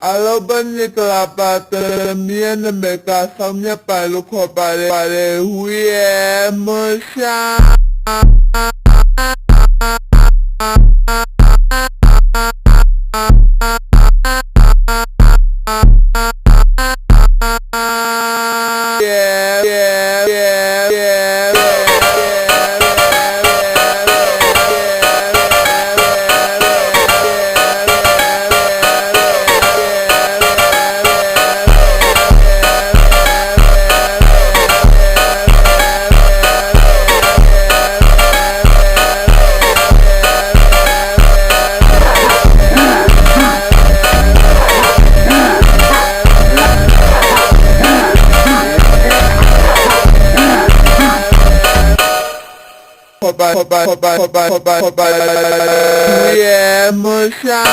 Alobaniklapata miana meka samnya palu ko pare huye musha Hoba, yeah, musha.